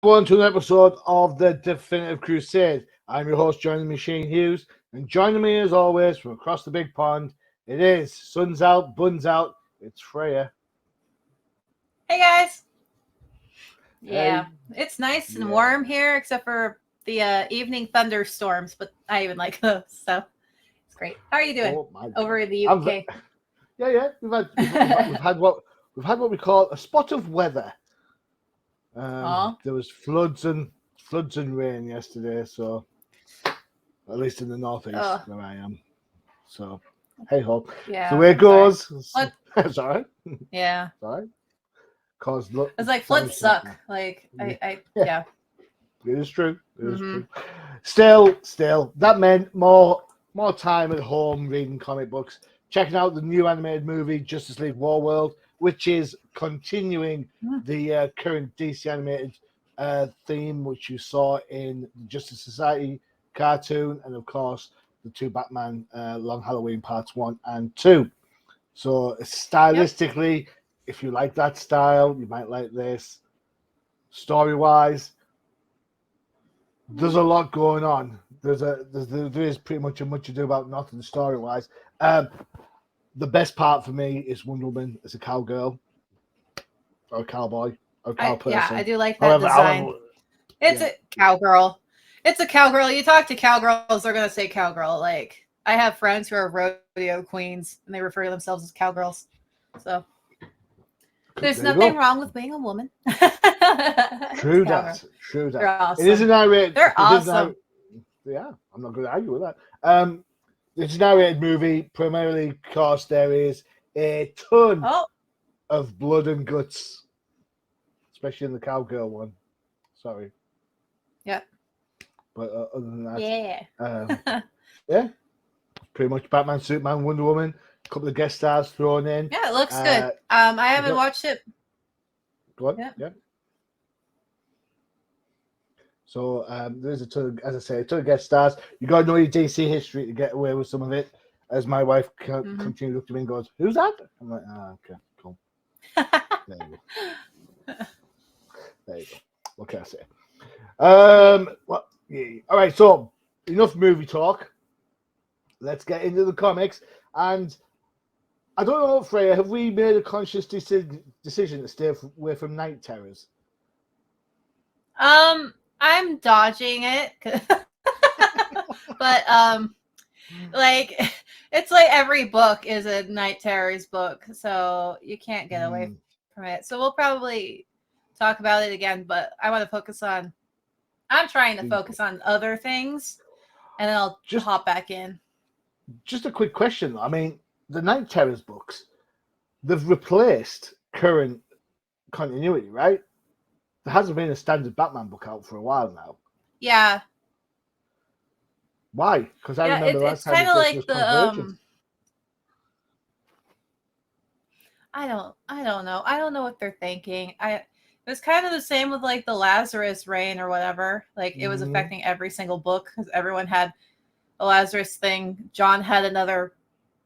Osborne to an episode of the Definitive Crusade. I'm your host, joining me, Hughes, and joining me as always from across the big pond, it is sun's out, buns out, it's Freyja. Hey guys! Yeah, Hey. it's nice and warm here, except for the evening thunderstorms, but I even like those, so it's great. How are you doing over in the UK? Yeah. We've had what we call a spot of weather. There was floods and rain yesterday, so at least in the northeast where I am. So hey ho, yeah, the way it goes. Sorry. Yeah. Sorry. Cause look, it's like floods suck. Like yeah. It is true. It is true. Still, that meant more time at home reading comic books, checking out the new animated movie Justice League Warworld, which is continuing the current DC animated theme, which you saw in the Justice Society cartoon, and of course the two Batman Long Halloween parts 1 and 2. So stylistically, if you like that style, you might like this. Story-wise, there's a lot going on. There is pretty much a much ado about nothing story-wise. The best part for me is Wonder Woman as a cowgirl or a cowboy or a cow person. Yeah, I do like that design. It's a cowgirl. It's a cowgirl. You talk to cowgirls, they're gonna say cowgirl. Like, I have friends who are rodeo queens and they refer to themselves as cowgirls. So there's nothing wrong with being a woman. True that. They're awesome. It is an R-rated. They're awesome. Yeah, I'm not going to argue with that. It's an R-rated movie, primarily because there is a ton of blood and guts, especially in the cowgirl one. Sorry. Yeah. But other than that, yeah, pretty much Batman, Superman, Wonder Woman. A couple of guest stars thrown in. Yeah, it looks good. I haven't watched it. Go on. Yeah. So there's a ton of guest stars. You got to know your DC history to get away with some of it. As my wife continues to look at me and goes, "Who's that?" I'm like, okay, cool." There you go. What can I say? Well, yeah. All right. So enough movie talk. Let's get into the comics. And I don't know, Freyja, have we made a conscious decision to stay away from Night Terrors? I'm dodging it, but like it's like every book is a Night Terrors book, so you can't get away from it. So we'll probably talk about it again, but I want to focus on. I'm trying to focus on other things, and then I'll just hop back in. Just a quick question. I mean, the Night Terrors books, they've replaced current continuity, right? There hasn't been a standard Batman book out for a while now. Yeah. Why? Because I remember last time it was the I don't know. I don't know what they're thinking. It was kind of the same with like the Lazarus reign or whatever. Like it was affecting every single book because everyone had a Lazarus thing. John had another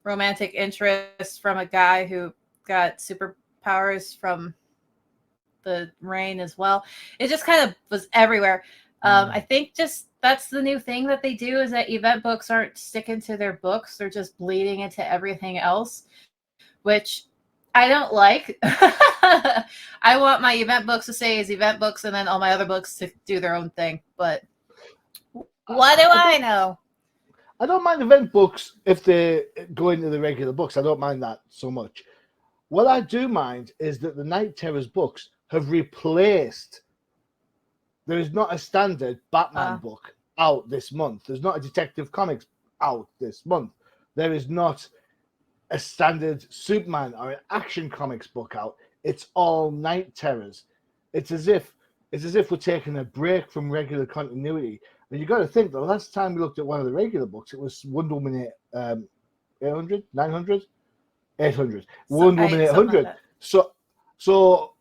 romantic interest from a guy who got superpowers from the reign as well. It just kind of was everywhere. I think just that's the new thing that they do is that event books aren't sticking to their books. They're just bleeding into everything else, which I don't like. I want my event books to stay as event books and then all my other books to do their own thing. But what do I know? I don't mind event books if they go into the regular books. I don't mind that so much. What I do mind is that the Night Terrors books have replaced. There is not a standard Batman book out this month. There's not a Detective Comics out this month. There is not a standard Superman or an Action Comics book out. It's all Night Terrors. It's as if we're taking a break from regular continuity. And you got to think the last time we looked at one of the regular books, it was Wonder Woman 800, 900, 800. Wonder Woman 800. Like so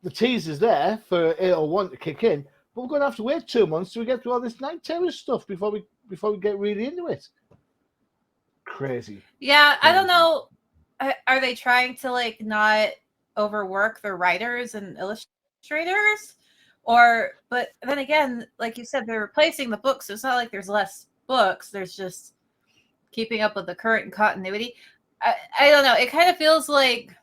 the tease is there for 801 to kick in, but we're going to have to wait 2 months till we get through all this Night Terror stuff before we get really into it. Crazy. Yeah, I don't know. Are they trying to like not overwork the writers and illustrators, But then again, like you said, they're replacing the books. So it's not like there's less books. There's just keeping up with the current continuity. I don't know. It kind of feels like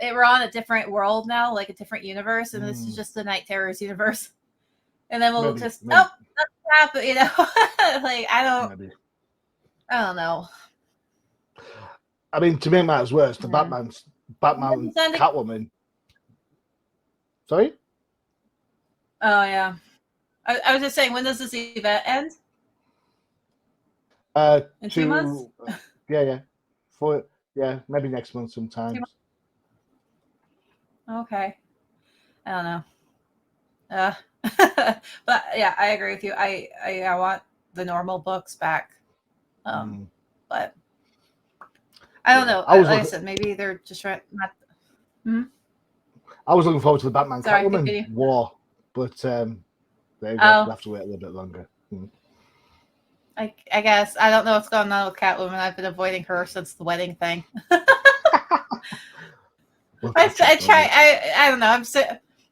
we're on a different world now, like a different universe, and this is just the Night Terrors universe. And then we'll Maybe. nope, nothing happened, you know. Like I don't know. I mean, to make matters worse, the Yeah. Batman Catwoman. Sorry? Oh yeah. I was just saying, when does this event end? In 2 months? Yeah. Maybe next month sometime. Okay. I don't know. But yeah, I agree with you. I want the normal books back. But I don't know. Like I said, maybe they're just trying not. I was looking forward to the Batman Catwoman war, but they have to wait a little bit longer. I guess I don't know what's going on with Catwoman. I've been avoiding her since the wedding thing. I don't know.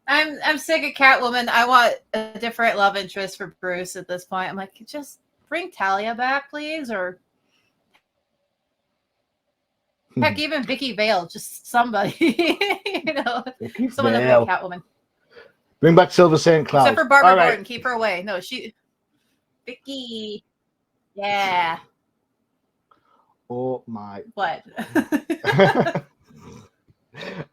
I'm sick of Catwoman. I want a different love interest for Bruce at this point. I'm like, just bring Talia back, please, or heck, even Vicky Vale, just somebody, you know, someone to bring Catwoman. Bring back Silver St. Cloud. Except for Barbara Gordon, keep her away. No, Vicky, yeah. Oh my. What?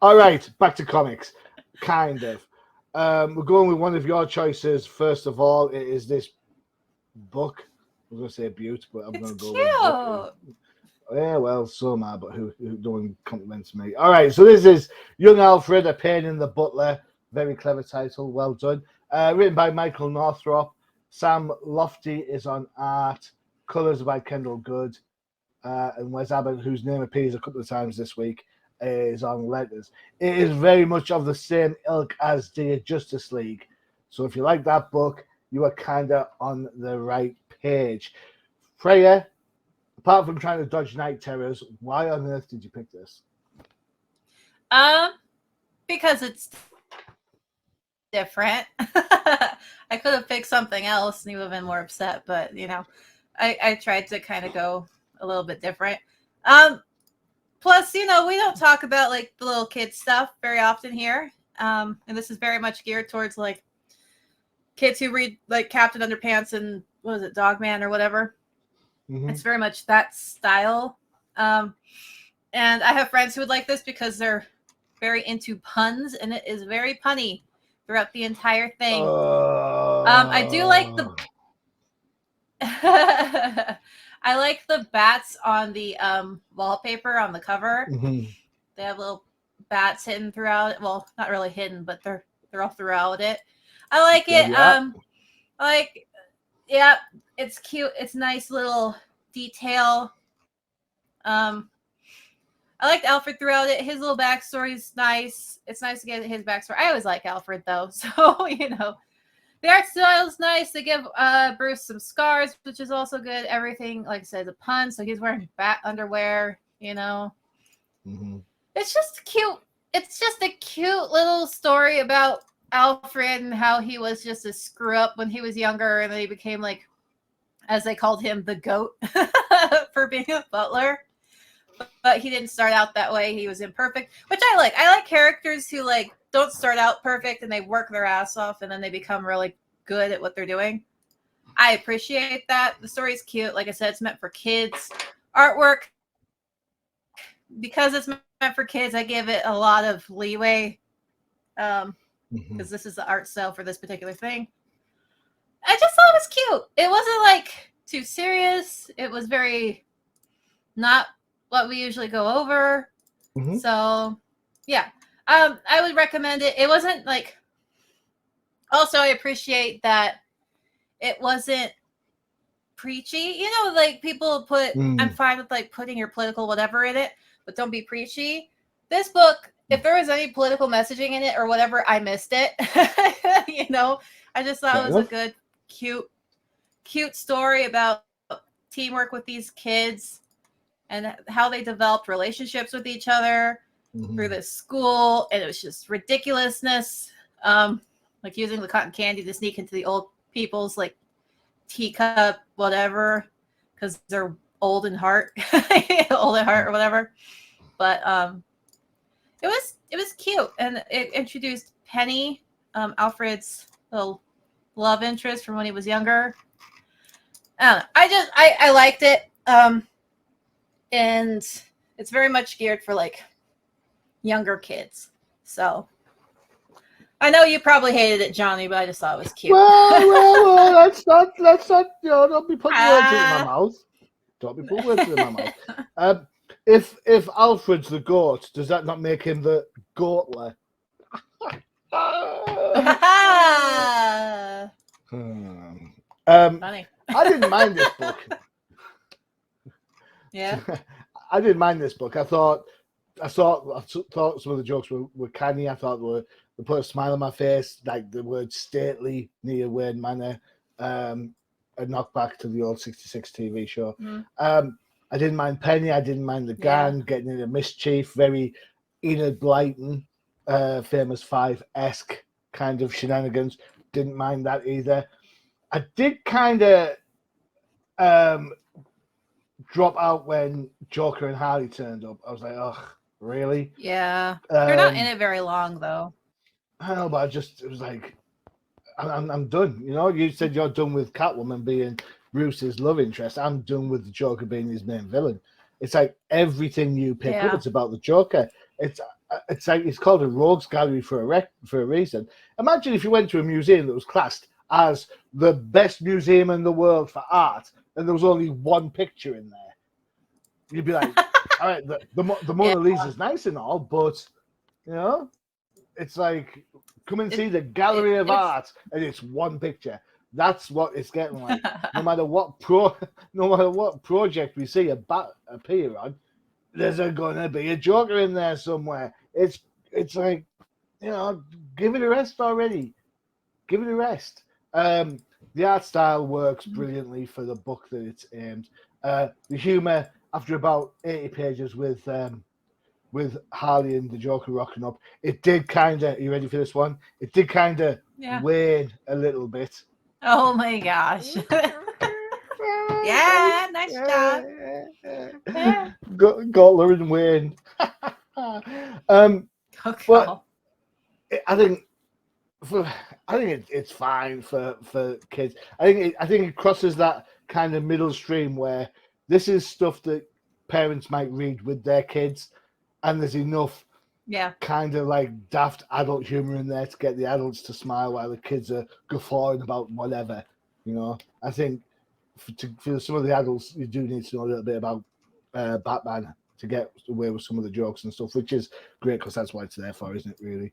All right, back to comics. Kind of. We're going with one of your choices. First of all, it is this book. I was going to say Butte, but I'm going to go with book. Yeah, well, so am I, but who don't compliments me. All right, so this is Young Alfred, A Pain in the Butler. Very clever title. Well done. Written by Michael Northrop. Sam Lofty is on art. Colors by Kendall Good. And Wes Abbott, whose name appears a couple of times this week, is on letters. It is very much of the same ilk as Dear Justice League. So if you like that book, you are kind of on the right page. Freyja, apart from trying to dodge Night Terrors, why on earth did you pick this? Because it's different. I could have picked something else and you would have been more upset, but you know, I tried to kind of go a little bit different. Plus, you know, we don't talk about like the little kid stuff very often here. And this is very much geared towards like kids who read like Captain Underpants and what was it, Dogman or whatever. Mm-hmm. It's very much that style. And I have friends who would like this because they're very into puns, and it is very punny throughout the entire thing. I do like the I like the bats on the wallpaper on the cover. Mm-hmm. They have little bats hidden throughout it. Well, not really hidden, but they're all throughout it. I like it. Yeah. It's cute. It's nice little detail. I liked Alfred throughout it. His little backstory is nice. It's nice to get his backstory. I always like Alfred though, so you know. The art style is nice. They give Bruce some scars, which is also good. Everything, like I said, is a pun. So he's wearing bat underwear, you know. Mm-hmm. It's just cute. It's just a cute little story about Alfred and how he was just a screw up when he was younger, and then he became like, as they called him, the GOAT for being a butler. But he didn't start out that way. He was imperfect, which I like. I like characters who like don't start out perfect and they work their ass off and then they become really good at what they're doing. I appreciate that. The story's cute. Like I said, it's meant for kids. Artwork, because it's meant for kids, I give it a lot of leeway because this is the art style for this particular thing. I just thought it was cute. It wasn't like too serious. It was very not what we usually go over. Mm-hmm. So yeah, I would recommend it. It wasn't like, also I appreciate that it wasn't preachy, you know, like people put I'm fine with like putting your political whatever in it, but don't be preachy. This book, if there was any political messaging in it or whatever, I missed it. You know, I just thought it was a good cute story about teamwork with these kids and how they developed relationships with each other through this school, and it was just ridiculousness. like using the cotton candy to sneak into the old people's like teacup, whatever, because they're old in heart, old at heart or whatever. But it was cute, and it introduced Penny, Alfred's little love interest from when he was younger. I don't know. I liked it. And it's very much geared for like younger kids. So I know you probably hated it, Johnny, but I just thought it was cute. Well, let's not, don't be putting words in my mouth. Don't be putting words in my mouth. If Alfred's the goat, does that not make him the goatler? Funny. I didn't mind this book. Yeah. I didn't mind this book. I thought some of the jokes were canny. I thought they put a smile on my face, like the word stately near Wayne Manor, a knockback to the old 66 TV show. I didn't mind Penny. I didn't mind the gang getting into mischief. Very Enid Blyton, famous Five-esque kind of shenanigans. Didn't mind that either. I did kind of drop out when Joker and Harley turned up. I was like, oh, really? Yeah. They're not in it very long, though. I know, but it was like, I'm done. You know, you said you're done with Catwoman being Bruce's love interest. I'm done with the Joker being his main villain. It's like everything you pick up, it's about the Joker. It's like it's called a rogues gallery for a reason. Imagine if you went to a museum that was classed as the best museum in the world for art, and there was only one picture in there. You'd be like, all right, the Mona Lisa's nice and all, but you know, it's like come and see the gallery of art, and it's one picture. That's what it's getting like. No matter what project we see a bat appear on, there's gonna be a Joker in there somewhere. It's like, you know, give it a rest already. Give it a rest. The art style works brilliantly for the book that it's aimed. The humor after about 80 pages with Harley and the Joker rocking up, it did kind of. Are you ready for this one? It did kind of wane a little bit. Oh my gosh. Yeah, nice job. Gotler and Wayne. But I think it's fine for kids. I think it crosses that kind of middle stream where this is stuff that parents might read with their kids, and there's enough kind of like daft adult humor in there to get the adults to smile while the kids are guffawing about whatever. You know, I think for some of the adults, you do need to know a little bit about Batman to get away with some of the jokes and stuff, which is great because that's what it's there for, isn't it? Really.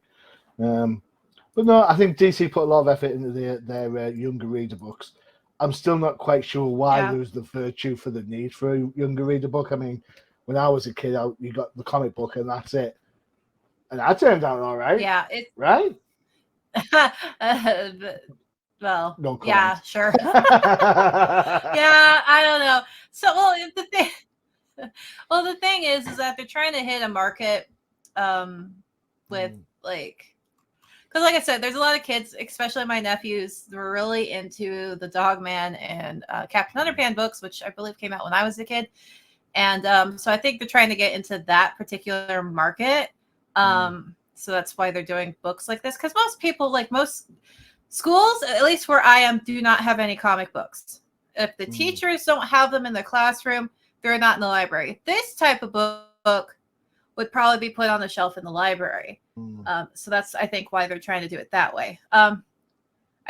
But no, I think DC put a lot of effort into their younger reader books. I'm still not quite sure why there's the virtue for the need for a younger reader book. I mean, when I was a kid, you got the comic book and that's it. And that turned out all right. Yeah. Right? Well, no comment. yeah, sure. Yeah, I don't know. So, the thing is that they're trying to hit a market with like, because like I said, there's a lot of kids, especially my nephews, that were really into the Dogman and Captain Underpants books, which I believe came out when I was a kid. And so I think they're trying to get into that particular market. So that's why they're doing books like this. Because most people, like most schools, at least where I am, do not have any comic books. If the teachers don't have them in the classroom, they're not in the library. This type of book would probably be put on the shelf in the library. So that's, I think, why they're trying to do it that way. I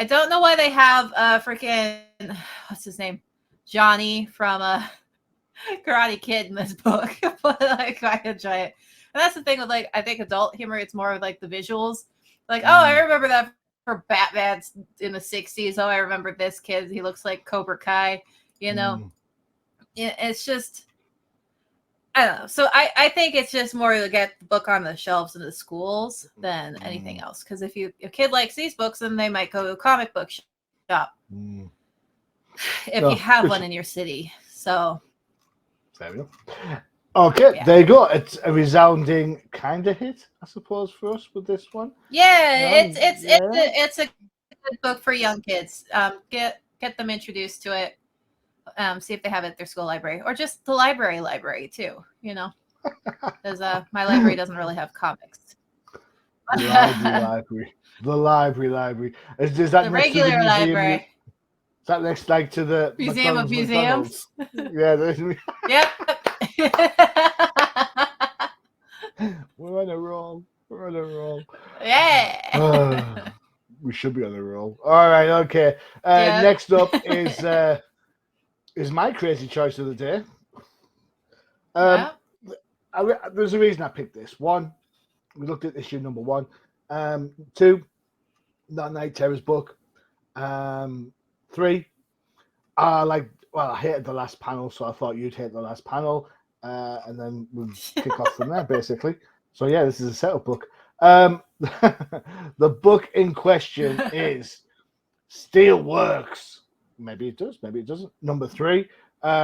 don't know why they have freaking, what's his name? Johnny from Karate Kid in this book. But like, I enjoy it. And that's the thing with like, I think adult humor, it's more of like the visuals. Like, oh, I remember that for Batman in the 60s. Oh, I remember this kid. He looks like Cobra Kai, you know? It's just, I don't know. So I think it's just more to get the book on the shelves in the schools than anything else. Because if a kid likes these books, then they might go to a comic book shop if you have one in your city. So there we go. Okay, Yeah. there you go. It's a resounding kind of hit, I suppose, for us with this one. Yeah, Yeah. it's a good book for young kids. Get them introduced to it. See if they have it at their school library or just the library too. You know, because my library doesn't really have comics. Library. The library. Is that The next to the regular museum? library. Is that next, like, to the Museum of McDonald's? Museums. Yeah. Yep. We're on a roll. We're on a roll. Yeah. We should be on a roll. All right. Okay. Yeah. Next up is my crazy choice of the day. Um, Yeah. there's a reason I picked this. One, we looked at issue number 1. Two, that Night Terror's book. 3, I hated the last panel, so I thought you'd hate the last panel, and then we'll kick off from there, basically. So yeah, this is a setup book. The book in question is Steel Works. Maybe it does, maybe it doesn't. Number 3,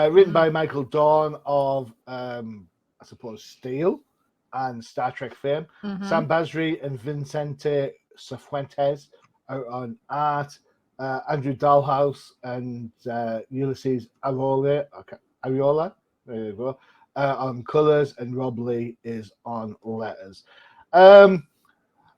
written by Michael Dorn of, I suppose, Steel and Star Trek fame. Sam Basri and Vincente Cifuentes are on art. Andrew Dahlhaus and Ulysses Ariola, there you go, on colours, and Rob Lee is on letters. I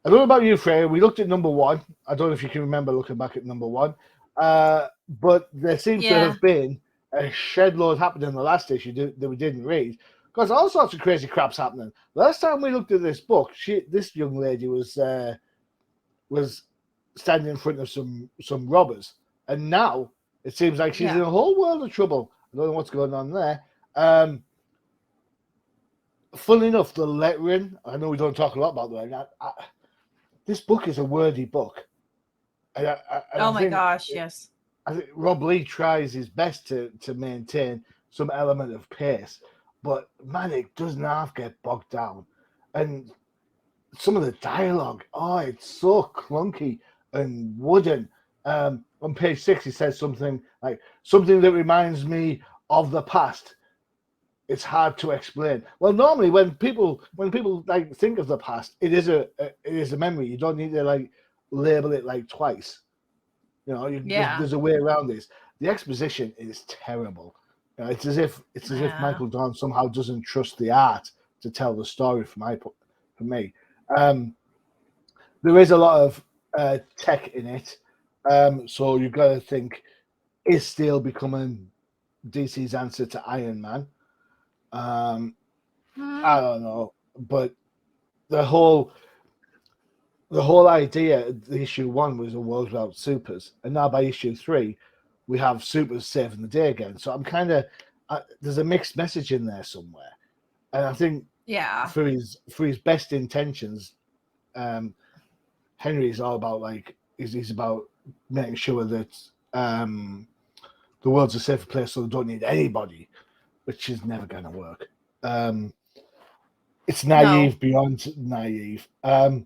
don't know about you, Freyja. We looked at number 1. I don't know if you can remember looking back at number 1, but there seems to have been a shed load happening in the last issue that we didn't read, because all sorts of crazy crap's happening. Last time we looked at this book, this young lady was standing in front of some robbers, and now it seems like she's in a whole world of trouble. I don't know what's going on there. Funnily enough, the lettering, I know we don't talk a lot about the lettering. This book is a wordy book. Oh my gosh, yes. I think Rob Lee tries his best to maintain some element of pace, but man, it does not get bogged down. And some of the dialogue, it's so clunky and wooden. On page 6, he says something like, something that reminds me of the past. It's hard to explain. Well, normally when people like think of the past, it is a memory. You don't need to like label it like twice. You know, there's a way around this. The exposition is terrible. It's as if Michael Dorn somehow doesn't trust the art to tell the story for me. There is a lot of tech in it, so you've got to think: is Steel becoming DC's answer to Iron Man? I don't know, but the whole idea, the issue 1 was a world without supers, and now by issue 3, we have supers saving the day again. So I'm kind of there's a mixed message in there somewhere, and I think for his best intentions, Henry's all about he's about making sure that the world's a safer place, so they don't need anybody, which is never going to work. It's naive beyond naive. I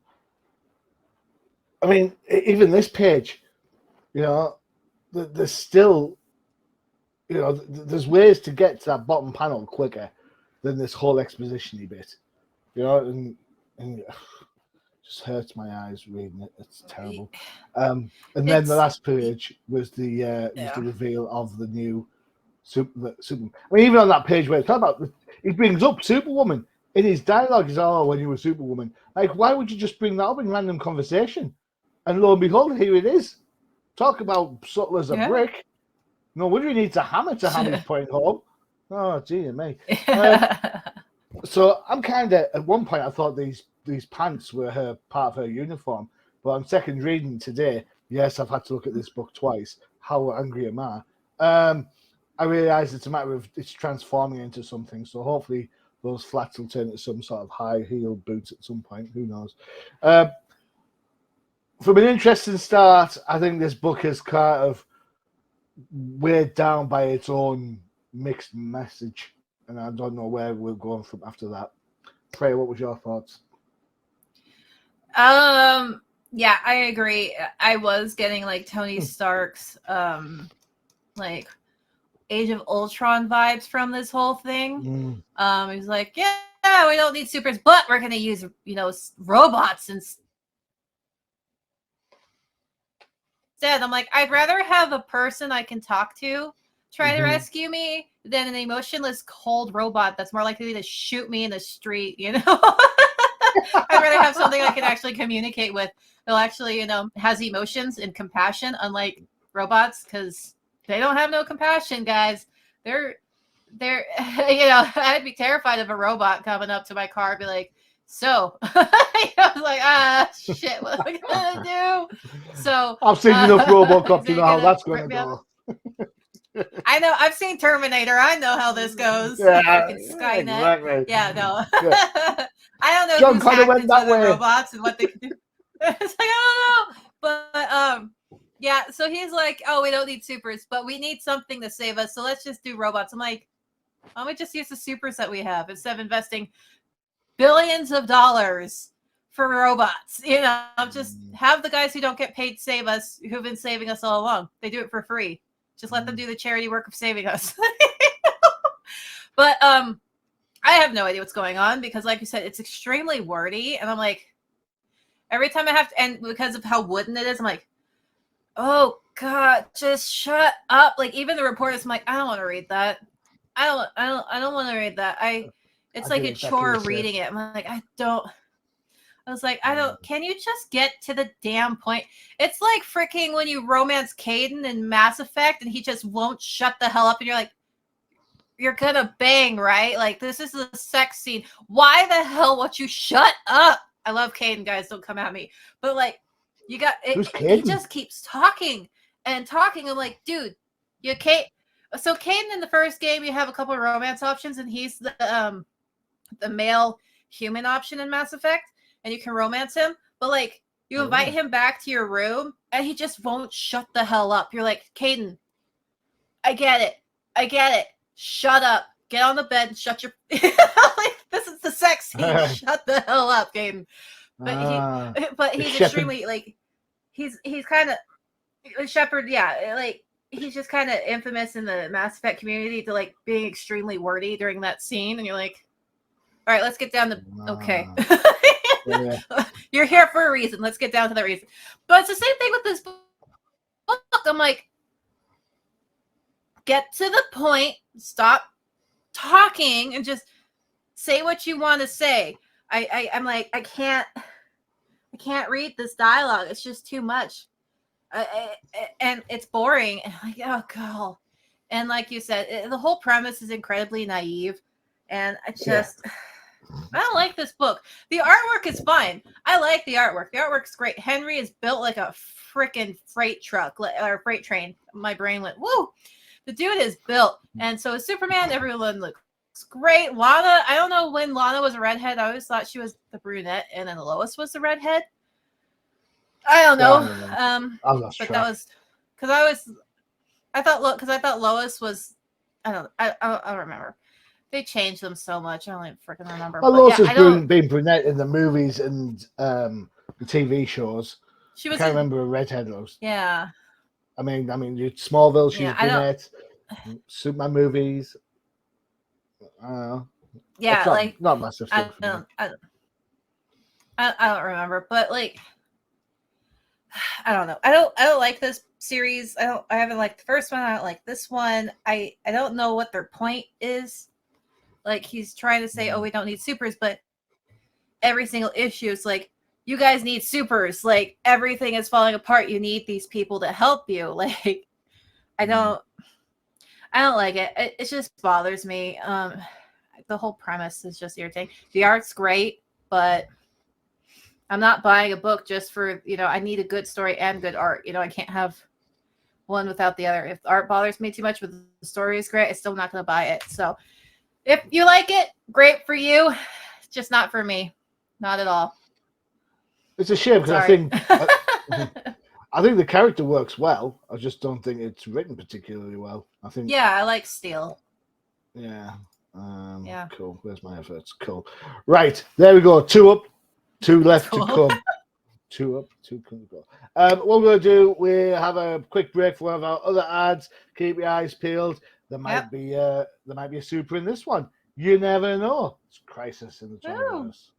mean, even this page, there's still, there's ways to get to that bottom panel quicker than this whole exposition-y bit, and it just hurts my eyes reading it. It's terrible. And then the last page was the reveal of the new Superman. I mean, even on that page where it's about, he brings up Superwoman in his dialogue. He's when you were Superwoman. Like, why would you just bring that up in random conversation? And lo and behold, here it is. Talk about subtle as a brick. No wonder he needs a hammer to hammer his point home. Oh, gee, me. So I'm kind of, at one point I thought these pants were part of her uniform, but on second reading today, yes, I've had to look at this book twice. How angry am I? I realise it's a matter of it's transforming into something. So hopefully those flats will turn into some sort of high-heeled boots at some point. Who knows? From an interesting start, I think this book is kind of weighed down by its own mixed message, and I don't know where we're going from after that. Freyja, what was your thoughts? Yeah, I agree. I was getting like Tony Stark's Age of Ultron vibes from this whole thing. He's like, yeah, we don't need supers, but we're gonna use, you know, robots instead. I'm like, I'd rather have a person I can talk to try to rescue me than an emotionless, cold robot that's more likely to shoot me in the street, you know? I'd rather have something I can actually communicate with. They'll actually, you know, has emotions and compassion, unlike robots, because they don't have no compassion, guys. They're, you know, I'd be terrified of a robot coming up to my car and be like, so, I was like, shit, what am I gonna do? So I've seen enough RoboCop to know how that's going to go. I know. I've seen Terminator. I know how this goes. Yeah, Skynet. Exactly. Yeah, no. Yeah. I don't know John who's kind of went that way. robots and what they can do. It's like, I don't know. But yeah, so he's like, oh, we don't need supers, but we need something to save us. So let's just do robots. I'm like, why don't we just use the supers that we have instead of investing billions of dollars for robots? You know, just have the guys who don't get paid save us, who've been saving us all along. They do it for free. Just let them do the charity work of saving us. But I have no idea what's going on because, like you said, it's extremely wordy. And I'm like, every time I have to, and because of how wooden it is, I'm like, oh God, just shut up. Like even the reporters, I'm like, I don't want to read that. I don't want to read that. It's like a chore reading it. I'm like, I was like, can you just get to the damn point? It's like freaking when you romance Caden in Mass Effect and he just won't shut the hell up and you're like, you're gonna bang, right? Like, this is a sex scene. Why the hell won't you shut up? I love Caden, guys. Don't come at me. But like, you got it. He just keeps talking and talking. I'm like, dude, you can't. So Caden in the first game, you have a couple of romance options, and he's the male human option in Mass Effect. And you can romance him, but like you invite him back to your room and he just won't shut the hell up. You're like, Caden, I get it. Shut up. Get on the bed and shut your like, this is the sex scene. Shut the hell up, Caden. But he's extremely like he's kind of Shepard, yeah, like he's just kind of infamous in the Mass Effect community to like being extremely wordy during that scene, and you're like, all right, let's get down to okay. Yeah. You're here for a reason. Let's get down to the reason. But it's the same thing with this book. I'm like, get to the point, stop talking, and just say what you want to say. I'm like, I can't read this dialogue. It's just too much. And it's boring. And I'm like, oh God. And like you said, the whole premise is incredibly naive. And I just... Yeah. I don't like this book. The artwork is fine. I like the artwork. The artwork's great. Henry is built like a freaking freight truck or freight train. My brain went, woo! The dude is built. And so is Superman. Everyone looks great. Lana, I don't know when Lana was a redhead. I always thought she was the brunette and then Lois was the redhead. I don't know. But that was because I thought Lois was, I don't remember. They changed them so much. I don't even freaking remember. Well, Lois has been brunette in the movies and the TV shows. I can't remember a redhead Lois. Yeah. I mean, Smallville, she was brunette. Superman movies. I don't know. Yeah, not massive stuff. I don't remember, but like, I don't know. I don't like this series. I haven't liked the first one. I don't like this one. I don't know what their point is. Like, he's trying to say, oh, we don't need supers, but every single issue is like, you guys need supers. Like, everything is falling apart. You need these people to help you. Like, I don't like it. It just bothers me. The whole premise is just irritating. The art's great, but I'm not buying a book just for, I need a good story and good art. I can't have one without the other. If the art bothers me too much, but the story is great, I'm still not going to buy it. So, if you like it, great for you. It's just not for me. Not at all. It's a shame because I think the character works well. I just don't think it's written particularly well. I like Steel. Yeah. Yeah. Cool. Where's my efforts? Cool. Right. There we go. 2 up, 2 left to come. 2 up, 2 to go. What we're going to do, we have a quick break for one of our other ads. Keep your eyes peeled. there might be a super in this one. You never know. It's Crisis in the Universe.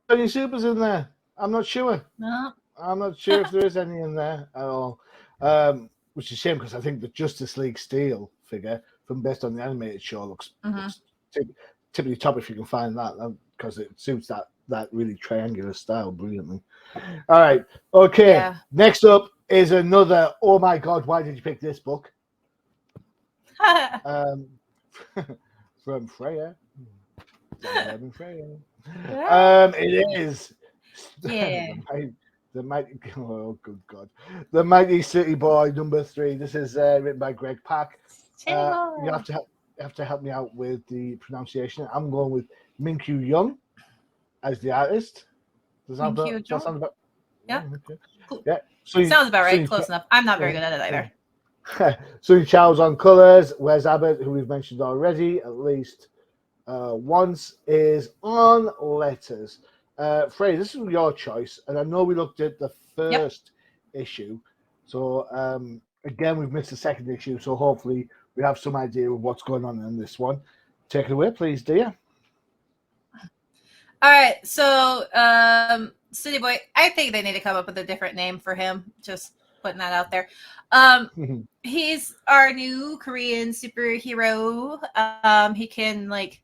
Any supers in there? I'm not sure. No. I'm not sure if there is any in there at all. Which is a shame because I think the Justice League Steel figure from based on the animated show looks typically top if you can find that because it suits that really triangular style brilliantly. All right. Okay. Yeah. Next up is another. Oh my God! Why did you pick this book? From Freyja. It is. Yeah. The Mighty. Oh, good God! The Mighty City Boy #3. This is written by Greg Pak. You have to help me out with the pronunciation. I'm going with Minkyu Young as the artist. Does that sound about? Yeah. Okay. Cool. Yeah. Sounds about right. Close enough. I'm not very good at it either. Sunny Chow's on colors. Wes Abbott, who we've mentioned already at least once, is on letters. Frey, this is your choice, and I know we looked at the first issue, so again we've missed the second issue, so hopefully we have some idea of what's going on in this one. Take it away, please, dear. All right, so City Boy, I think they need to come up with a different name for him. Just putting that out there. He's our new Korean superhero. He can like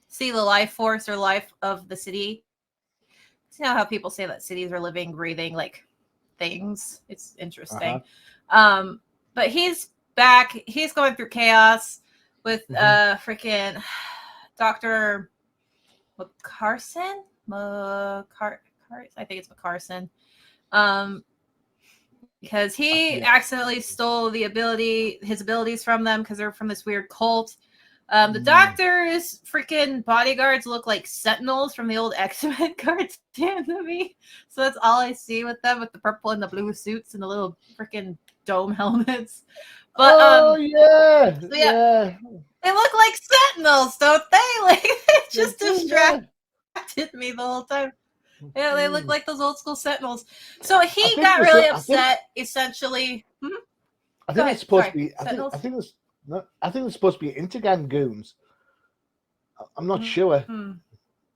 see the life force or life of the city. You know how people say that cities are living, breathing like things. It's interesting. But he's back. He's going through chaos with freaking Dr. McCarson. I think it's McCarson. Because he accidentally stole his abilities from them because they're from this weird cult. The Doctor's freaking bodyguards look like Sentinels from the old X-Men cartoon to me. So that's all I see with them, with the purple and the blue suits and the little freaking dome helmets. But yeah. They look like Sentinels, don't they? Like it just distracted me the whole time. Yeah, they look like those old school Sentinels. So he got really upset, essentially. I think it's supposed to be. I think it's supposed to be Intergang goons. I'm not sure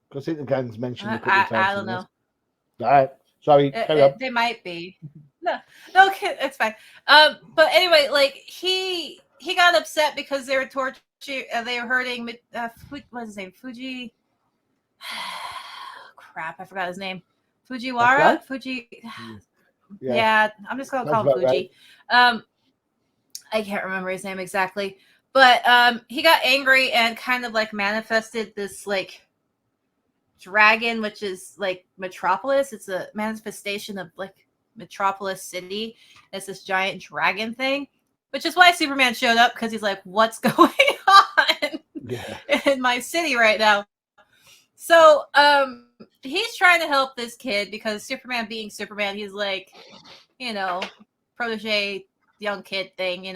because Intergang's mentioned a couple of times. I don't know. All right, sorry. Carry on. They might be. No, it's fine. But anyway, like he got upset because they were torturing. They were hurting. What was his name? Fuji. Crap, I forgot his name. Fujiwara? Fuji. Yeah, I'm just gonna call him Fuji. Right. I can't remember his name exactly, but he got angry and kind of like manifested this like dragon, which is like Metropolis. It's a manifestation of like Metropolis City. It's this giant dragon thing, which is why Superman showed up, because he's like, what's going on in my city right now? So he's trying to help this kid because Superman being Superman, he's like, protege young kid thing,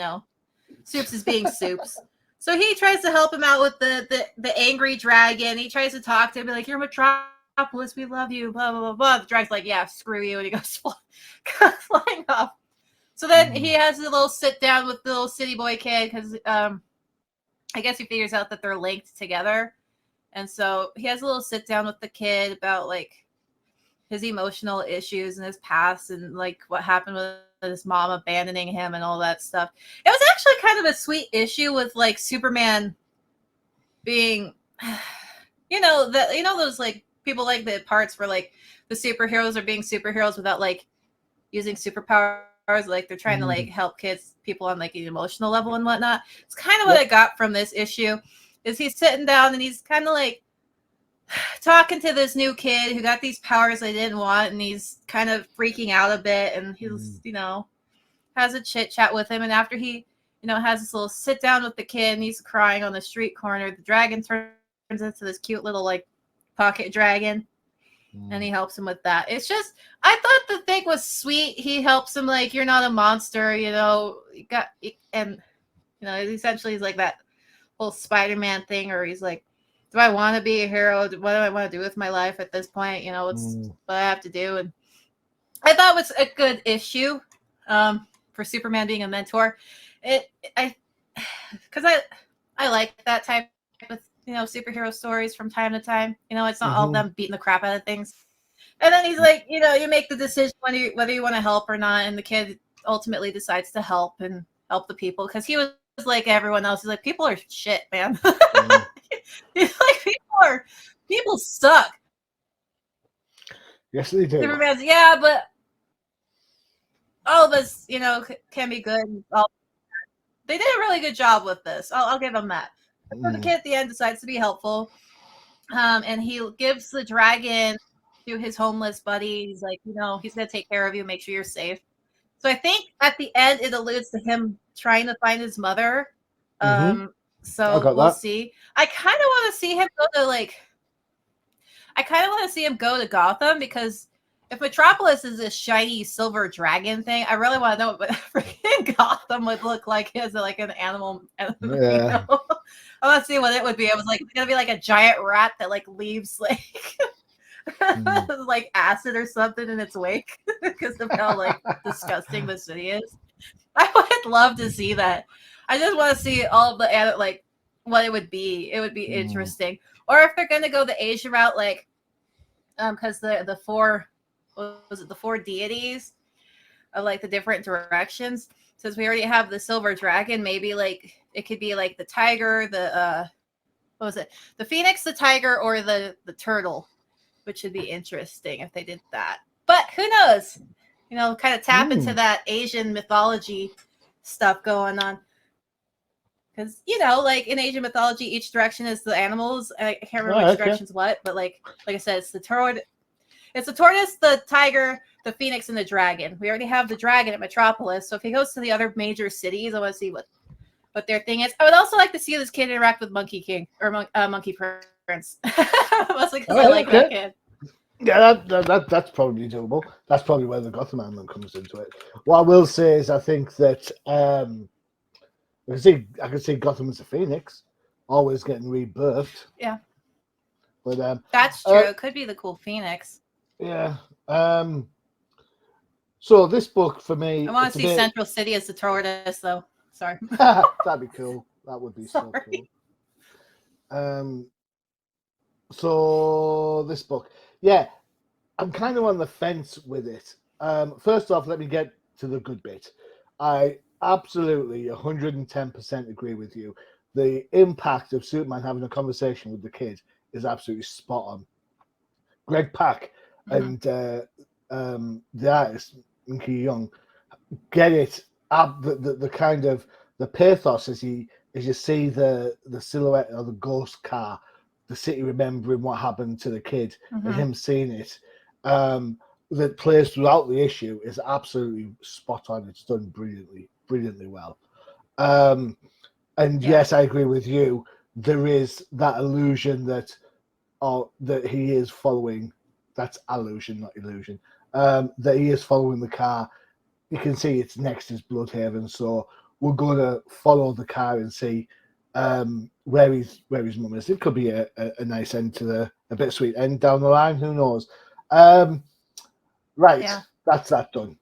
Soups is being Soups. So he tries to help him out with the angry dragon. He tries to talk to him, be like, you're Metropolis, we love you, blah, blah, blah, blah. The dragon's like, yeah, screw you. And he goes flying off. So then he has a little sit down with the little city boy kid because I guess he figures out that they're linked together. And so he has a little sit down with the kid about like his emotional issues and his past and like what happened with his mom abandoning him and all that stuff. It was actually kind of a sweet issue with like Superman being, those like people like the parts where like the superheroes are being superheroes without like using superpowers. Like they're trying to like help people on like an emotional level and whatnot. It's kind of what I got from this issue. Is he's sitting down and he's kind of like talking to this new kid who got these powers they didn't want, and he's kind of freaking out a bit, and he's has a chit chat with him, and after he has this little sit down with the kid and he's crying on the street corner, the dragon turns into this cute little like pocket dragon, and he helps him with that. It's just, I thought the thing was sweet. He helps him like, you're not a monster, essentially he's like that whole Spider-Man thing, or he's like, do I want to be a hero? What do I want to do with my life at this point? It's what I have to do. And I thought it was a good issue for Superman being a mentor. Because I like that type of superhero stories from time to time. It's not all of them beating the crap out of things. And then he's like, you make the decision whether you want to help or not, and the kid ultimately decides to help the people, because he was like everyone else. He's like, people are shit, man. He's like, people suck. Yes, they do. Superman's, yeah, but all of us, can be good. They did a really good job with this. I'll give them that. So the kid at the end decides to be helpful, and he gives the dragon to his homeless buddy. He's like, he's gonna take care of you, make sure you're safe. So I think at the end it alludes to him trying to find his mother. So we'll see. I kind of want to see him go to Gotham, because if Metropolis is this shiny silver dragon thing, I really want to know what freaking Gotham would look like as like an animal. Yeah. I want to see what it would be. I was like, it's gonna be like a giant rat that like leaves like like acid or something in its wake because of how like disgusting the city is. I would love to see that. I just want to see all of the like what it would be. It would be interesting. Or if they're gonna go the Asian route, like because the four deities of like the different directions. Since we already have the silver dragon, maybe like it could be like the tiger, the the phoenix, the tiger, or the turtle, which would be interesting if they did that. But who knows? Kind of tap into that Asian mythology stuff going on. Because, like in Asian mythology, each direction is the animals. I can't remember which direction's what, but like I said, it's the tortoise, the tiger, the phoenix, and the dragon. We already have the dragon at Metropolis, so if he goes to the other major cities, I want to see what their thing is. I would also like to see this kid interact with Monkey King or Monkey Prince. Mostly because I like that kid. Yeah, that's probably doable. That's probably where the Gotham element comes into it. What I will say is I think that I can see Gotham as a phoenix, always getting rebirthed. Yeah. But that's true. It could be the cool phoenix. Yeah. So this book for me, I want to see Central City as the tortoise, though. Sorry. That'd be cool. That would be so cool. So this book, yeah, I'm kind of on the fence with it. First off, let me get to the good bit. I absolutely 110% agree with you. The impact of Superman having a conversation with the kid is absolutely spot on. Greg Pak and the artist Minky Young get it up the kind of the pathos as you see the silhouette of the ghost car, the city remembering what happened to the kid and him seeing it. That plays throughout the issue is absolutely spot on. It's done brilliantly well. Yes, I agree with you. There is that illusion that he is following. That's allusion, not illusion. That he is following the car. You can see it's next is Bloodhaven, so we're going to follow the car and see where his mum is. It could be a nice end to a bit sweet end down the line. Who knows? Right, that's that done.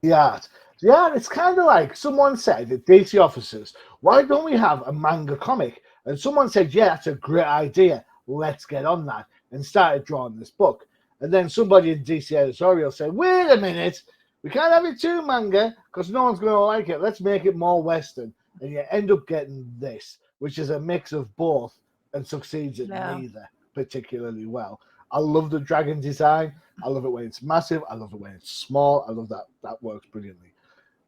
Yeah, it's kind of like someone said at DC offices, why don't we have a manga comic? And someone said, yeah, that's a great idea. Let's get on that. And started drawing this book. And then somebody in DC editorial said, wait a minute, we can't have it too manga because no one's going to like it. Let's make it more Western. And you end up getting this, which is a mix of both and succeeds at neither. particularly well. I love the dragon design. I love it when it's massive. I love it when it's small. I love that. That works brilliantly.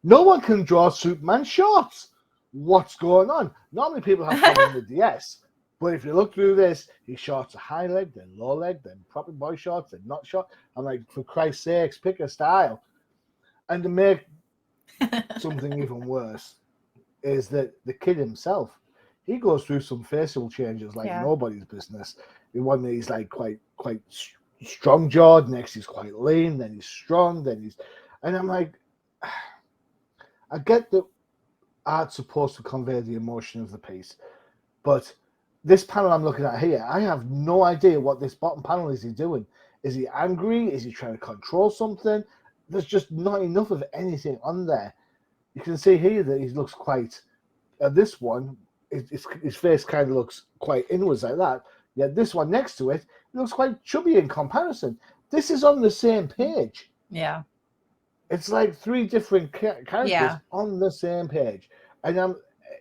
No one can draw Superman shorts. What's going on? Normally people have problem with the S. But if you look through this, his shorts are high leg, then low leg, then proper boy shorts, then not short. I'm like, for Christ's sakes, pick a style. And to make something even worse is that the kid himself, he goes through some facial changes like nobody's business. In one that he's like quite strong jawed, next he's quite lean, then he's strong, and I'm like, I get that art's supposed to convey the emotion of the piece, but this panel I'm looking at here, I have no idea what this bottom panel is he doing. Is he angry? Is he trying to control something? There's just not enough of anything on there. You can see here that he looks quite, this one, his face kind of looks quite inwards like that. Yet this one next to it, it looks quite chubby in comparison. This is on the same page. Yeah. It's like three different characters on the same page. And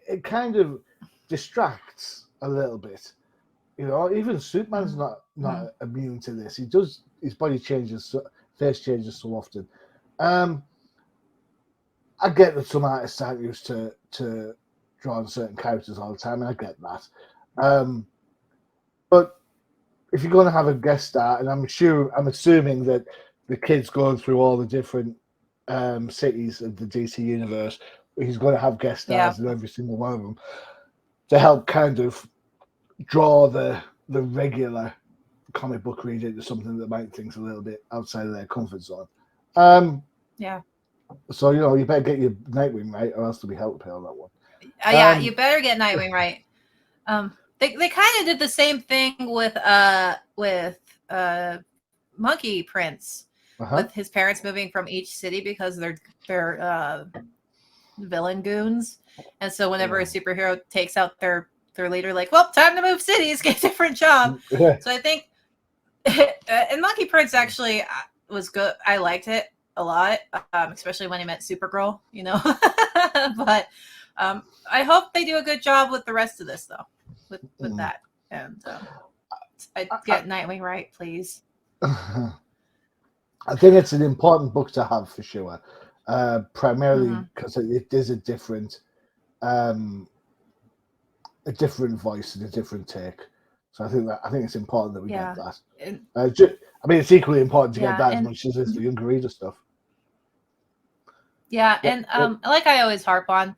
it kind of distracts a little bit. You know, even Superman's not immune to this. He does, his body changes, face changes so often. I get that some artists aren't used to drawing certain characters all the time, and I get that. But if you're going to have a guest star, and I'm assuming that the kid's going through all the different cities of the DC universe, he's going to have guest stars in every single one of them to help kind of draw the regular comic book reader into something that might think's a little bit outside of their comfort zone. So, you know, you better get your Nightwing right, or else there'll be hell to pay on that one. You better get Nightwing right. They kind of did the same thing with Monkey Prince, with his parents moving from each city because they're villain goons, and so whenever a superhero takes out their leader, like, well, time to move cities, get a different job. So I think, and Monkey Prince actually was good. I liked it a lot, especially when he met Supergirl, you know. But I hope they do a good job with the rest of this, though, with that. And I get Nightwing right, please. I think it's an important book to have for sure, primarily because it is a different voice and a different take. So I think it's important that we get that. I mean, it's equally important to get that as much as it's the younger reader stuff. And like I always harp on,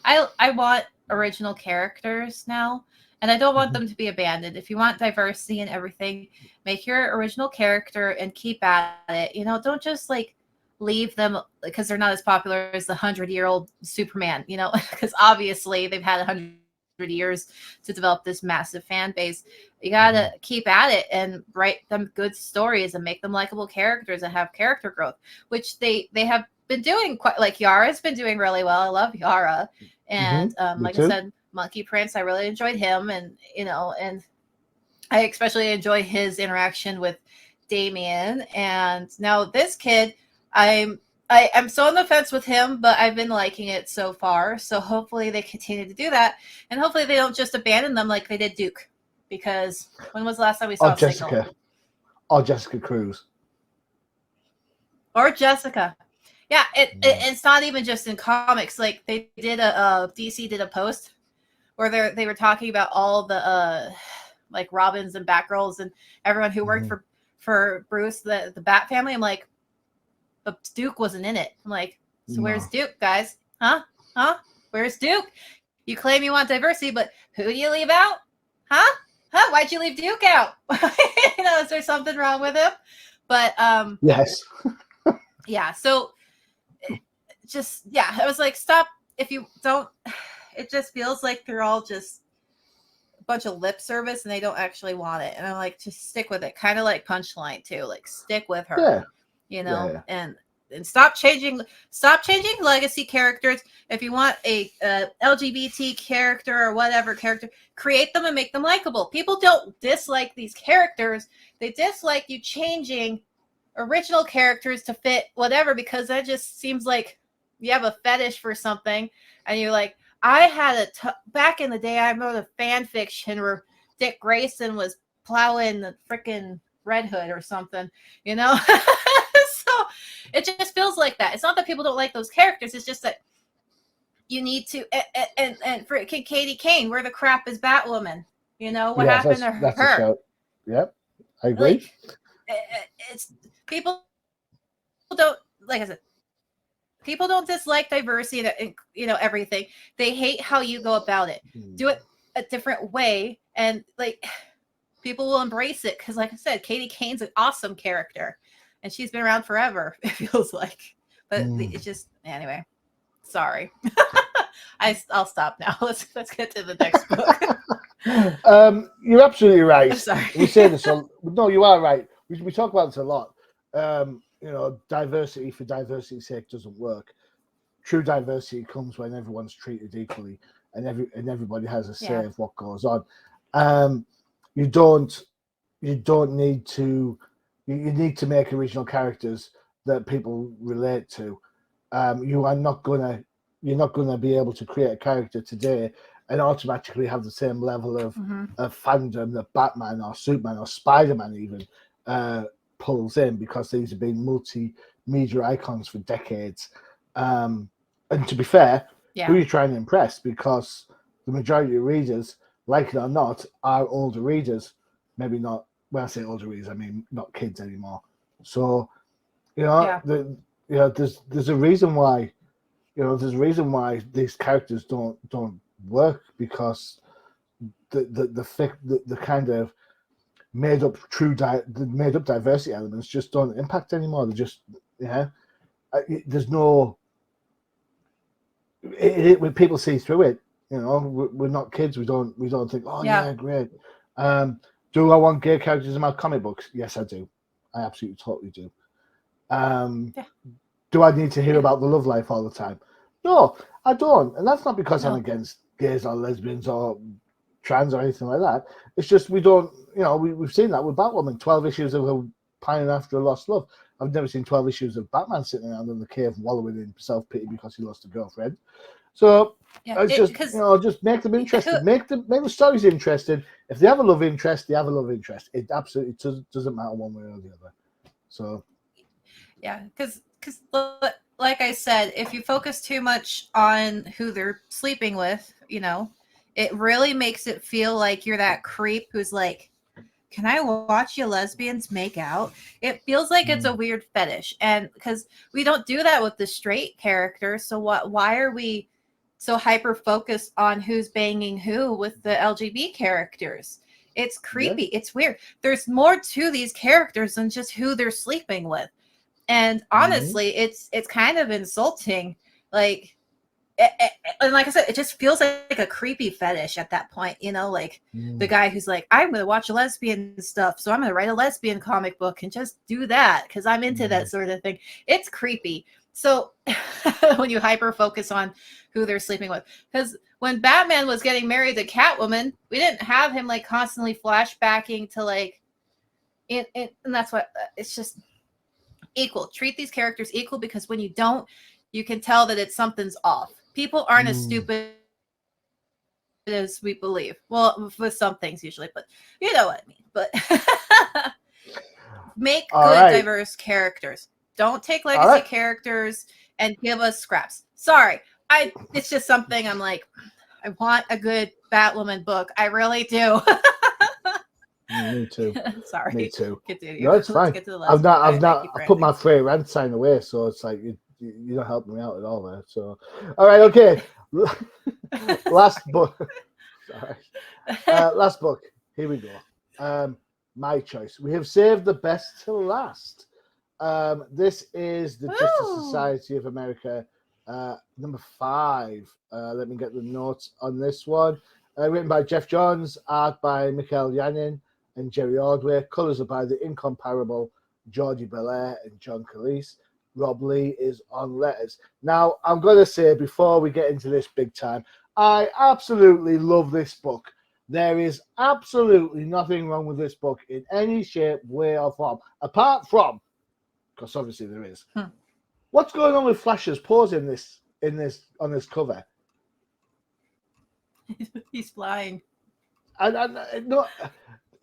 I want original characters now, and I don't want them to be abandoned. If you want diversity and everything, make your original character and keep at it. You know, don't just like leave them because they're not as popular as the 100-year-old Superman, you know, because obviously they've had 100 years to develop this massive fan base. You gotta keep at it and write them good stories and make them likable characters and have character growth, which they have been doing quite. Like Yara's been doing really well. I love Yara, and like I said, Monkey Prince, I really enjoyed him, and you know, and I especially enjoy his interaction with Damian. And now this kid, I'm so on the fence with him, but I've been liking it so far. So hopefully they continue to do that, and hopefully they don't just abandon them like they did Duke. Because when was the last time we saw Signal? Or Jessica Cruz. Or Jessica. Yeah, it's not even just in comics. Like they did DC did a post where they were talking about all the like Robins and Batgirls and everyone who worked for Bruce, the Bat family. I'm like, but Duke wasn't in it. I'm like, so where's Duke, guys? Huh? Where's Duke? You claim you want diversity, but who do you leave out? Huh? Why'd you leave Duke out? You know, is there something wrong with him? But yes. Yeah, so I was like, stop. If you don't, it just feels like they're all just a bunch of lip service and they don't actually want it. And I'm like, just stick with it. Kind of like Punchline too. Like stick with her, you know, and stop changing legacy characters. If you want a LGBT character or whatever character, create them and make them likable. People don't dislike these characters. They dislike you changing original characters to fit whatever, because that just seems like you have a fetish for something. And you're like, I had back in the day, I wrote a fan fiction where Dick Grayson was plowing the freaking Red Hood or something, you know? So it just feels like that. It's not that people don't like those characters. It's just that you need to, and for Katie Kane, where the crap is Batwoman? You know, what happened to that's her? a shout. Yep, I agree. Like, it's people don't, like I said, people don't dislike diversity and, you know, everything. They hate how you go about it. Do it a different way, and like people will embrace it because, like I said, Katie Kane's an awesome character, and she's been around forever. It feels like, but it's just anyway. Sorry, I'll stop now. Let's get to the next book. You're absolutely right. I'm sorry. We say this. No, you are right. We talk about this a lot. You know, diversity for diversity's sake doesn't work. True diversity comes when everyone's treated equally and everybody has a say of what goes on. You don't need to. You need to make original characters that people relate to. You're not gonna be able to create a character today and automatically have the same level of fandom that Batman or Superman or Spider-Man even pulls in, because these have been multimedia icons for decades. And to be fair, who are you trying to impress? Because the majority of readers, like it or not, are older readers. Maybe not. When I say older readers, I mean not kids anymore. So, you know, there's a reason why. You know, there's a reason why these characters don't work, because the kind of made up diversity elements just don't impact anymore. They're just there's no. When people see through it, you know, we're not kids. We don't think, oh yeah, great. Do I want gay characters in my comic books? Yes, I do. I absolutely totally do. Do I need to hear about the love life all the time? No, I don't. And that's not because I'm against gays or lesbians or trans or anything like that. It's just we don't, you know, we've seen that with Batwoman, 12 issues of her pining after a lost love. I've never seen 12 issues of Batman sitting around in the cave wallowing in self-pity because he lost a girlfriend. So it's just, you know, just make them interested. Make the stories interesting. If they have a love interest, they have a love interest. It absolutely doesn't matter one way or the other. So because like I said, if you focus too much on who they're sleeping with, you know, it really makes it feel like you're that creep who's like, can I watch you lesbians make out? It feels like it's a weird fetish. And because we don't do that with the straight characters, so why are we so hyper focused on who's banging who with the LGBT characters? It's creepy. It's weird. There's more to these characters than just who they're sleeping with. And honestly, it's kind of insulting. Like, and like I said, it just feels like a creepy fetish at that point, you know, like the guy who's like, I'm going to watch lesbian stuff, so I'm going to write a lesbian comic book and just do that because I'm into that sort of thing. It's creepy. So when you hyper focus on who they're sleeping with, because when Batman was getting married to Catwoman, we didn't have him like constantly flashbacking to like, and that's what it's just equal. Treat these characters equal, because when you don't, you can tell that something's off. People aren't as stupid as we believe. Well, with some things usually, but you know what I mean. But make good, diverse characters. Don't take legacy characters and give us scraps. Sorry. It's just something I'm like, I want a good Batwoman book. I really do. Me too. Sorry. Me too. Continue. No, it's fine. Get to the I put my Freyja rant sign away, so it's like you don't help me out at all there. So, all right, okay. Last book. Sorry. Last book. Here we go. My choice. We have saved the best till last. This is the Justice Society of America, number 5. Let me get the notes on this one. Written by Jeff Johns, art by Michael Yanin and Jerry Ordway. Colors are by the incomparable Geordie Belair and John Cleese. Rob Lee is on letters. Now, I'm going to say, before we get into this big time, I absolutely love this book. There is absolutely nothing wrong with this book in any shape, way, or form, apart from, because obviously there is. What's going on with Flash's pose on this cover? He's flying. No,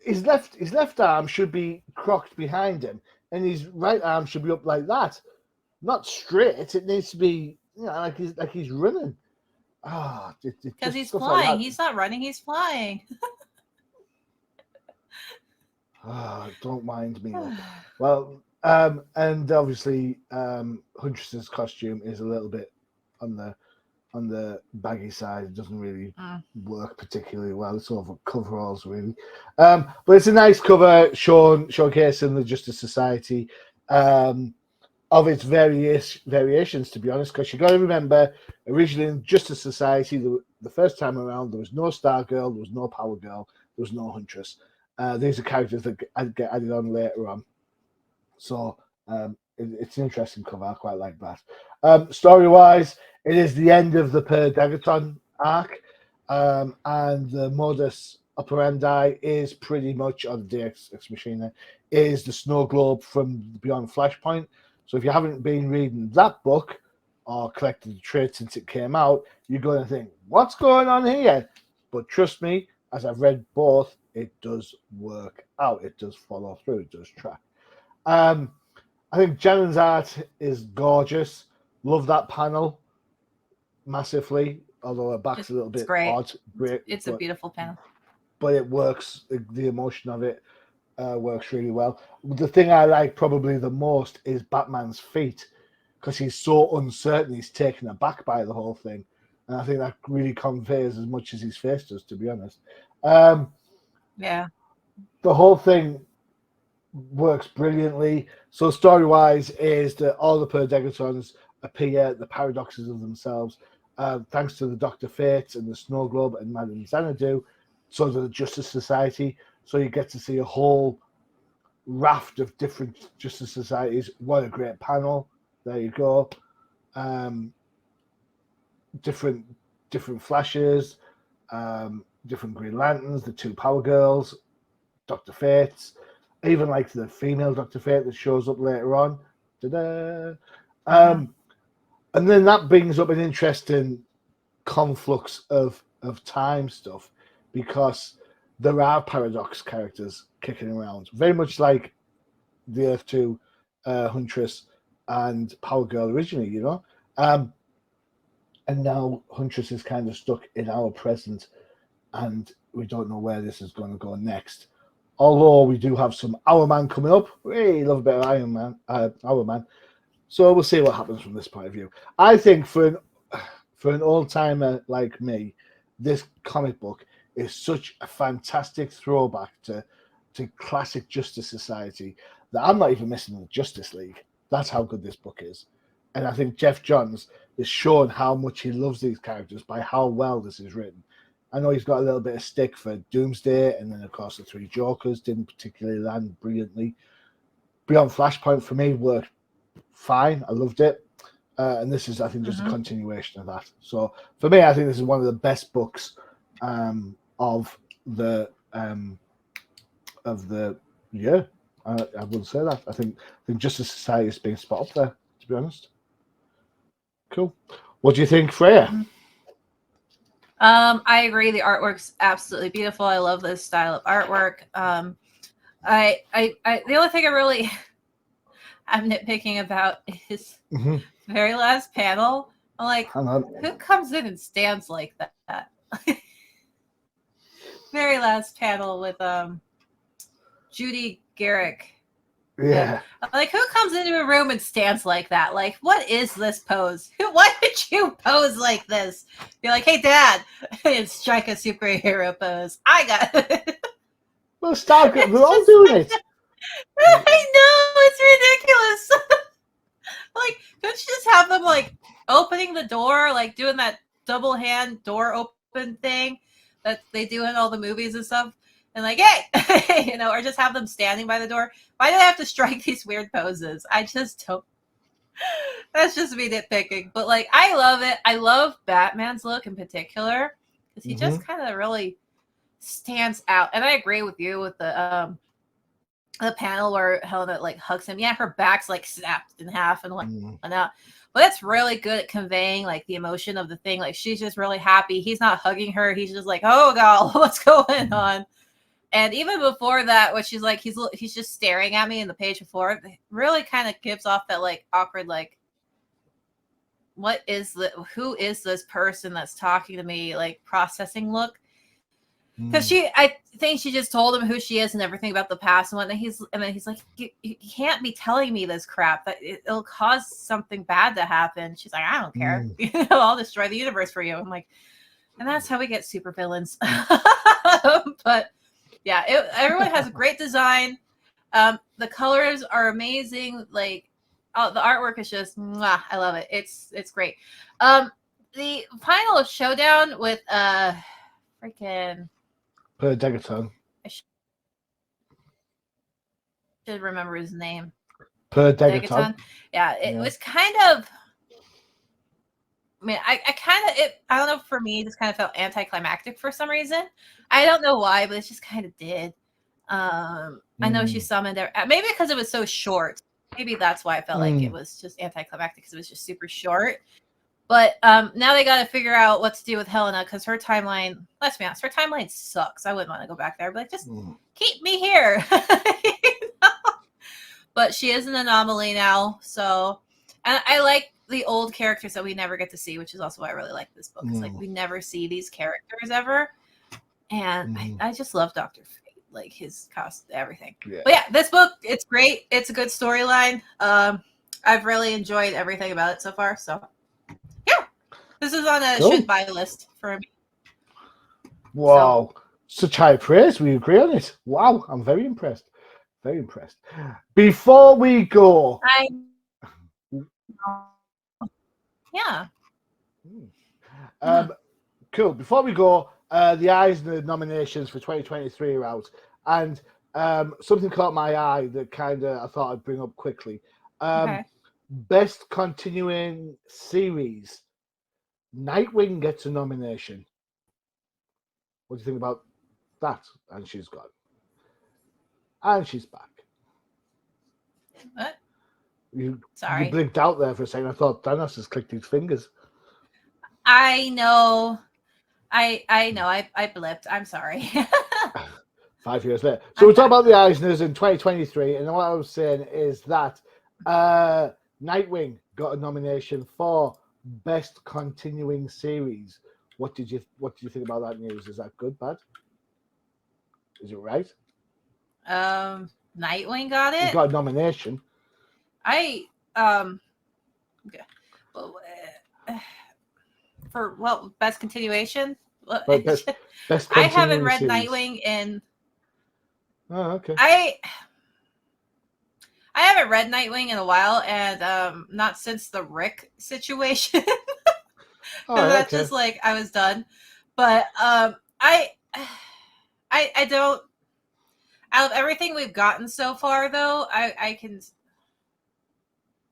his left arm should be crocked behind him, and his right arm should be up like that, not straight. It needs to be, like he's running. Because he's stuff flying. like that. He's not running. He's flying. Don't mind me. Well, and obviously, Huntress's costume is a little bit on the baggy side. It doesn't really work particularly well. It's sort of coveralls, really. But it's a nice cover showcasing the Justice Society of its variations, to be honest, because you got to remember, originally in Justice Society, the first time around, there was no Stargirl, there was no Power Girl, there was no Huntress. These are characters that get added on later on. So it's an interesting cover. I quite like that. Story-wise, it is the end of the Per Degaton arc, and the modus operandi is pretty much, on the Deus Ex Machina, is the snow globe from Beyond Flashpoint. So if you haven't been reading that book or collected the trade since it came out, you're going to think, what's going on here? But trust me, as I've read both, it does work out. It does follow through. It does track. I think Janen's art is gorgeous. Love that panel massively, although her back's a little bit odd. Great, it's a beautiful panel. But it works. The emotion of it works really well. The thing I like probably the most is Batman's feet, because he's so uncertain. He's taken aback by the whole thing. And I think that really conveys as much as his face does, to be honest. Yeah. The whole thing works brilliantly. So story-wise is that all the Per Degatons appear, the paradoxes of themselves, thanks to the Dr. Fate and the Snow Globe and Madame Xanadu, so to the Justice Society. So you get to see a whole raft of different Justice Societies. What a great panel. There you go. Different Flashes, different Green Lanterns, the two Power Girls, Dr. Fates, even like the female Dr. Fate that shows up later on. Ta-da! And then that brings up an interesting conflux of time stuff, because there are paradox characters kicking around, very much like the Earth 2 Huntress and Power Girl originally, and now Huntress is kind of stuck in our present, and we don't know where this is going to go next. Although we do have some Our Man coming up. We love a bit of Our Man. So we'll see what happens from this point of view. I think for an old-timer like me, this comic book is such a fantastic throwback to classic Justice Society that I'm not even missing the Justice League. That's how good this book is. And I think Jeff Johns has shown how much he loves these characters by how well this is written. I know he's got a little bit of stick for Doomsday, and then, of course, the Three Jokers didn't particularly land brilliantly. Beyond Flashpoint, for me, worked fine. I loved it. And this is, I think, just a continuation of that. So, for me, I think this is one of the best books of the year. I would say that. I think Justice Society is being spot up there, to be honest. Cool. What do you think, Freyja? I agree. The artwork's absolutely beautiful. I love this style of artwork. I the only thing I'm nitpicking about is very last panel. I'm like, who comes in and stands like that? Very last panel with Judy Garrick. Yeah. Like, who comes into a room and stands like that? Like, what is this pose? Why did you pose like this? You're like, hey, Dad, and strike a superhero pose. I got it. Well, Stargirl, we're all doing it. I know, it's ridiculous. Like, don't you just have them, like, opening the door, like, doing that double hand door open thing that they do in all the movies and stuff? And like, hey, or just have them standing by the door. Why do they have to strike these weird poses? I just don't. That's just me nitpicking. But like, I love it. I love Batman's look in particular, because he just kind of really stands out. And I agree with you with the panel where Helena like hugs him. Yeah, her back's like snapped in half and whatnot. But it's really good at conveying like the emotion of the thing. Like, she's just really happy. He's not hugging her. He's just like, oh God, what's going on? And even before that, when she's like, he's just staring at me in the page before, it really kind of gives off that like awkward, like, who is this person that's talking to me, like processing look. Because I think she just told him who she is and everything about the past and whatnot. And then he's like, you can't be telling me this crap. That it'll cause something bad to happen. She's like, I don't care. I'll destroy the universe for you. I'm like, and that's how we get super villains. But yeah, everyone has a great design. The colors are amazing. Like, the artwork is just, mwah, I love it. It's great. The final showdown with freaking. Per Degaton. I should remember his name. Per Degaton. Yeah, it was kind of. I mean, I don't know. For me, this kind of felt anticlimactic for some reason. I don't know why, but it just kind of did. I know she summoned her. Maybe because it was so short. Maybe that's why I felt like it was just anticlimactic, because it was just super short. But now they got to figure out what to do with Helena, because her timeline, let's be honest, her timeline sucks. I wouldn't want to go back there. But like, just keep me here. You know? But she is an anomaly now. So, and I like the old characters that we never get to see, which is also why I really like this book. It's like we never see these characters ever. And I just love Dr. Fate, like his costume, everything. Yeah. But yeah, this book, it's great. It's a good storyline. I've really enjoyed everything about it so far. So yeah, this is on a should buy list for me. Wow, such high praise. We agree on it. Wow, I'm very impressed. Very impressed. Before we go, yeah. Cool. Before we go, the Eisner nominations for 2023 are out, and something caught my eye that kind of I thought I'd bring up quickly. Best continuing series. Nightwing gets a nomination. What do you think about that? And she's gone. And she's back. What? You Sorry. You blinked out there for a second. I thought Thanos has clicked his fingers. I know. I know. I blipped. I'm sorry. 5 years later. So we're talking about the Eisners in 2023, and what I was saying is that Nightwing got a nomination for Best Continuing Series. What did you think about that news? Is that good, bad? Is it right? Nightwing got it. He got a nomination. Okay. Well, for best continuation. Best I haven't read series. Nightwing in. Oh, okay. I haven't read Nightwing in a while, and not since the Rick situation. That's just like I was done. But I don't. Out of everything we've gotten so far, though, I can.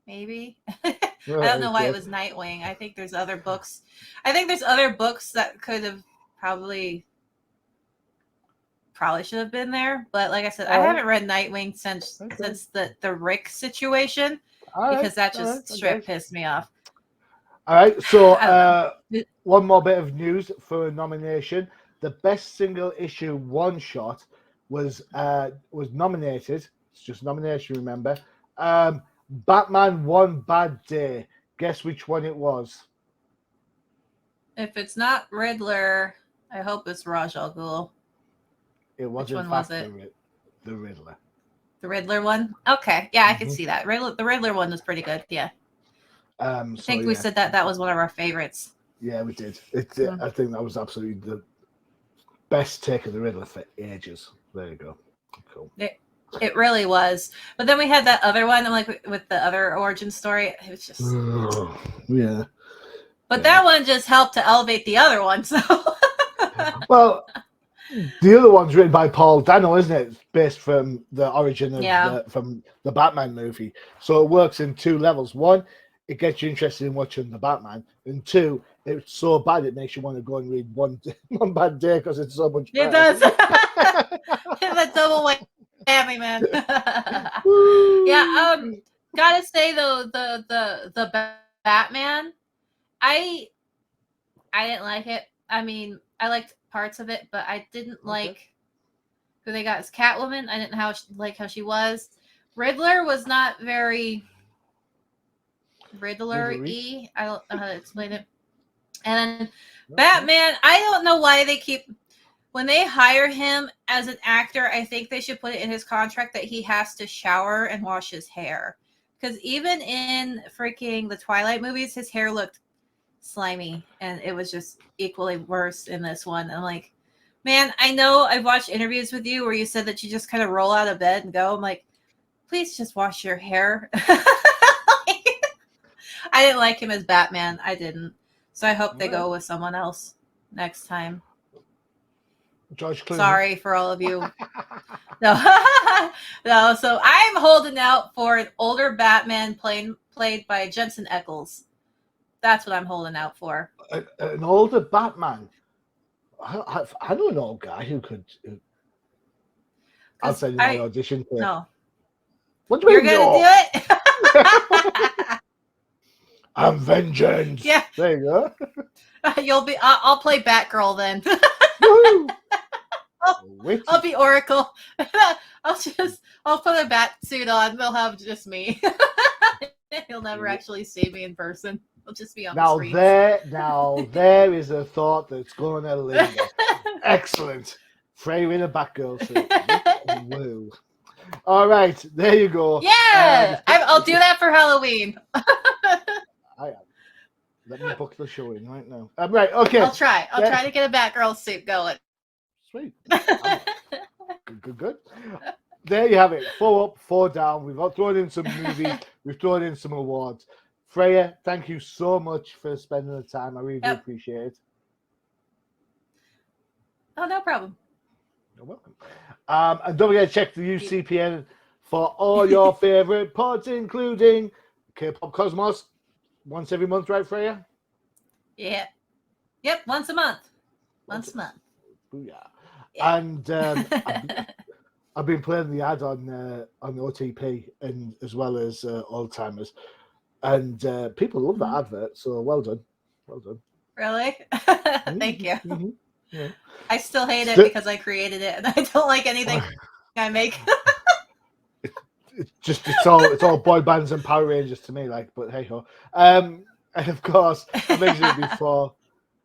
Maybe. I don't know why it was Nightwing. I think there's other books. That could have probably should have been there. But like I said, I haven't read Nightwing since the Rick situation, because that just straight pissed me off. All right. So one more bit of news for a nomination. The best single issue one shot was nominated. It's just nomination, remember. Batman One Bad Day. Guess which one it was? If it's not Riddler, I hope it's Raj Al Ghul. It was, which in one fact, was it? The Riddler. The Riddler one? Okay. Yeah, I can see that. The Riddler one was pretty good. Yeah. I think we said that was one of our favorites. Yeah, we did. I think that was absolutely the best take of the Riddler for ages. There you go. Cool. It really was. But then we had that other one, like with the other origin story. It was just yeah. But that one just helped to elevate the other one. So well, the other one's written by Paul Dano, isn't it? It's based from the origin of from the Batman movie. So it works in two levels. One, it gets you interested in watching the Batman, and two, it's so bad it makes you want to go and read one bad day because it's so much better. It does. That double whammy, man. Yeah. Gotta say though, the Batman, I didn't like it. I mean, I liked parts of it, but I didn't like Who they got is Catwoman. I didn't like how she was. Riddler was not very Riddler-y. I don't know how to explain it. And then Batman, I don't know why they keep, when they hire him as an actor, I think they should put it in his contract that he has to shower and wash his hair. Because even in freaking the Twilight movies, his hair looked slimy, and it was just equally worse in this one. I'm like, man, I know I've watched interviews with you where you said that you just kind of roll out of bed and go. I'm like, please just wash your hair. I didn't like him as Batman. I didn't. So I hope they go with someone else next time. George Clooney. Sorry for all of you. No. No, so I'm holding out for an older Batman played by Jensen Ackles. That's what I'm holding out for. An older Batman. I know an old guy who could. I'll send you my audition for. No. What do you mean? You're gonna do it? I'm vengeance. Yeah. There you go. You'll be. I'll play Batgirl then. I'll be Oracle. I'll put a bat suit on. They'll have just me. He'll never actually see me in person. It'll just be on the screen. There is a thought that's going to linger. Excellent. Freyja in a Batgirl suit. Woo. All right, there you go. Yeah, I'll do that for Halloween. Let me book the show in right now. Right, okay. I'll try to get a Batgirl suit going. Sweet. Good. There you have it. 4 up, 4 down. We've thrown in some movies. We've thrown in some awards. Freyja, thank you so much for spending the time. I really do appreciate it. Oh, no problem. You're welcome. And don't forget to check the UCPN for all your favorite pods, including K-Pop Cosmos. Once every month, right, Freyja? Yeah. Yep, once a month. Once a month. Booyah. Yeah. And I've been playing the ad on OTP and as well as Old-Timers. And people love that advert, so well done. Well done. Really? Thank you. Mm-hmm. Yeah. I still hate it because I created it and I don't like anything I make. It's all boy bands and Power Rangers to me, but hey ho. And of course, I mentioned it before,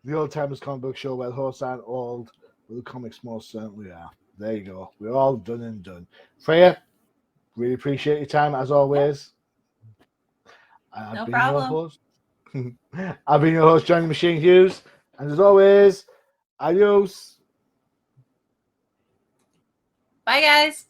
the Old Timers Comic Book Show, where hosts aren't old, but the comics most certainly are. There you go. We're all done and done. Freyja, really appreciate your time as always. Yeah. No problem. I've been your host, Johnny Machine Hughes, and as always, adios. Bye, guys.